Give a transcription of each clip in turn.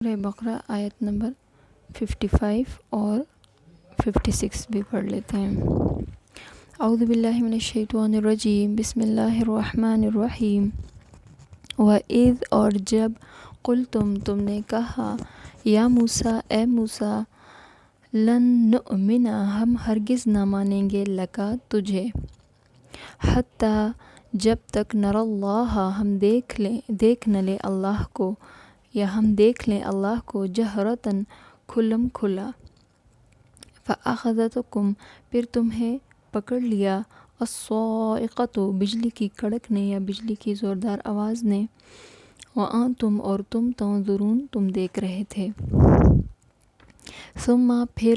سورہ بقرہ آیت نمبر 55 اور 56 بھی پڑھ لیتے ہیں۔ اعوذ باللہ من الشیطان الرجیم، بسم اللہ الرحمن الرحیم۔ وَإِذْ اور جب قُلْتُم تم نے کہا، یا موسیٰ اے موسیٰ، لن نؤمن ہم ہرگز نہ مانیں گے لکا تجھے، حتیٰ جب تک نر اللہ ہم دیکھ نہ لیں اللہ کو، یا ہم دیکھ لیں اللہ کو جہرتاً کھلم کھلا۔ فَأَخَذَتْكُمْ پھر تمہیں پکڑ لیا، الصَّاعِقَةُ بجلی کی کڑک نے یا بجلی کی زوردار آواز نے، وَأَنْتُمْ اور تم تنظرون تم دیکھ رہے تھے۔ ثم پھر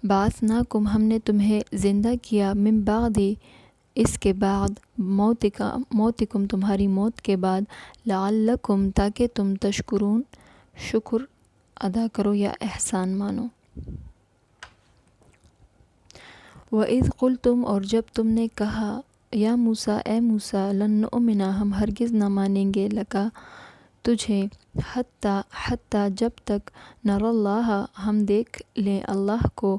بعثناکم ہم نے تمہیں زندہ کیا، من بعد اس کے بعد، موتکم تمہاری موت کے بعد، لعلکم تاکہ تم تشکرون شکر ادا کرو یا احسان مانو۔ وَإِذْ قُلْتُم اور جب تم نے کہا، یا موسیٰ اے موسیٰ، لن نؤمن ہم ہرگز نہ مانیں گے لکا تجھے، حتیٰ جب تک نر اللہ ہم دیکھ لیں اللہ کو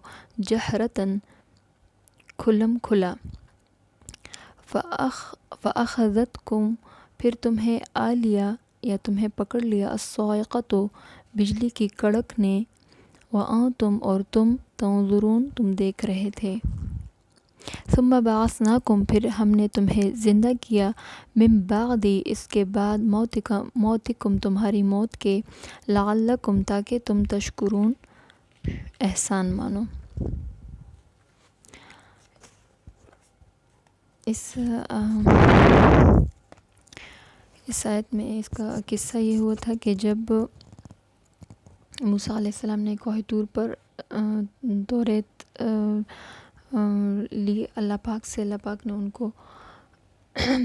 جہرتاً کھلم کھلا۔ فَأَخَذَتْكُمْ پھر تمہیں آ لیا یا تمہیں پکڑ لیا، الصَّاعِقَةُ بجلی کی کڑک نے، وَأَنْتُمْ اور تم تنظرون تم دیکھ رہے تھے۔ ثم بعثناکم پھر ہم نے تمہیں زندہ کیا، من بعد اس کے بعد، موتکم تمہاری موت کے، لعلکم تاکہ تم تشکرون احسان مانو۔ اس آیت میں اس کا قصہ یہ ہوا تھا کہ جب موسیٰ علیہ السلام نے کوہ طور پر توریت لی اللہ پاک سے، اللہ پاک نے ان کو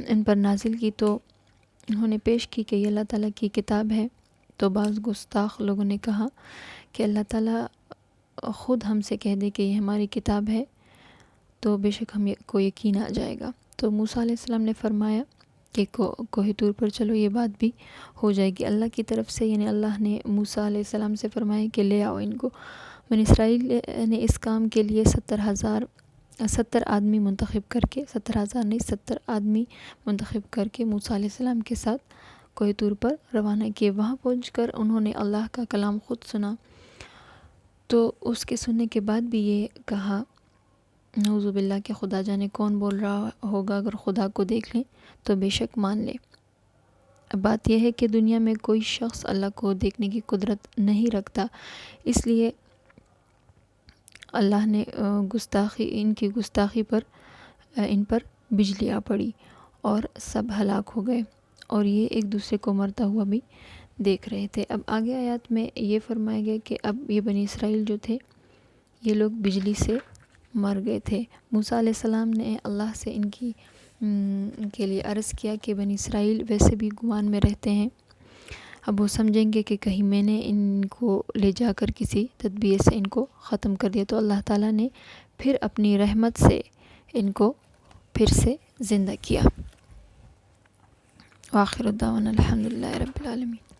ان پر نازل کی، تو انہوں نے پیش کی کہ یہ اللہ تعالیٰ کی کتاب ہے۔ تو بعض گستاخ لوگوں نے کہا کہ اللہ تعالیٰ خود ہم سے کہہ دے کہ یہ ہماری کتاب ہے تو بے شک ہم کو یقین آ جائے گا۔ تو موسیٰ علیہ السلام نے فرمایا کہ کوہ طور پر چلو، یہ بات بھی ہو جائے گی اللہ کی طرف سے، یعنی اللہ نے موسیٰ علیہ السلام سے فرمایا کہ لے آؤ ان کو۔ بنی اسرائیل نے اس کام کے لیے 70 آدمی منتخب کر کے، 70,000 نہیں 70 آدمی منتخب کر کے موسیٰ علیہ السلام کے ساتھ کوہ طور پر روانہ کیے۔ وہاں پہنچ کر انہوں نے اللہ کا کلام خود سنا، تو اس کے سننے کے بعد بھی یہ کہا، نعوذ باللہ کہ خدا جانے کون بول رہا ہوگا، اگر خدا کو دیکھ لیں تو بے شک مان لے۔ اب بات یہ ہے کہ دنیا میں کوئی شخص اللہ کو دیکھنے کی قدرت نہیں رکھتا، اس لیے اللہ نے ان کی گستاخی پر ان پر بجلی آ پڑی اور سب ہلاک ہو گئے، اور یہ ایک دوسرے کو مرتا ہوا بھی دیکھ رہے تھے۔ اب آگے آیات میں یہ فرمایا گیا کہ اب یہ بنی اسرائیل جو تھے یہ لوگ بجلی سے مر گئے تھے۔ موسیٰ علیہ السلام نے اللہ سے ان کے لیے عرض کیا کہ بنی اسرائیل ویسے بھی گمان میں رہتے ہیں، اب وہ سمجھیں گے کہ کہیں میں نے ان کو لے جا کر کسی تدبیر سے ان کو ختم کر دیا، تو اللہ تعالیٰ نے پھر اپنی رحمت سے ان کو پھر سے زندہ کیا۔ وآخر دعوانا الحمدللہ رب العالمین۔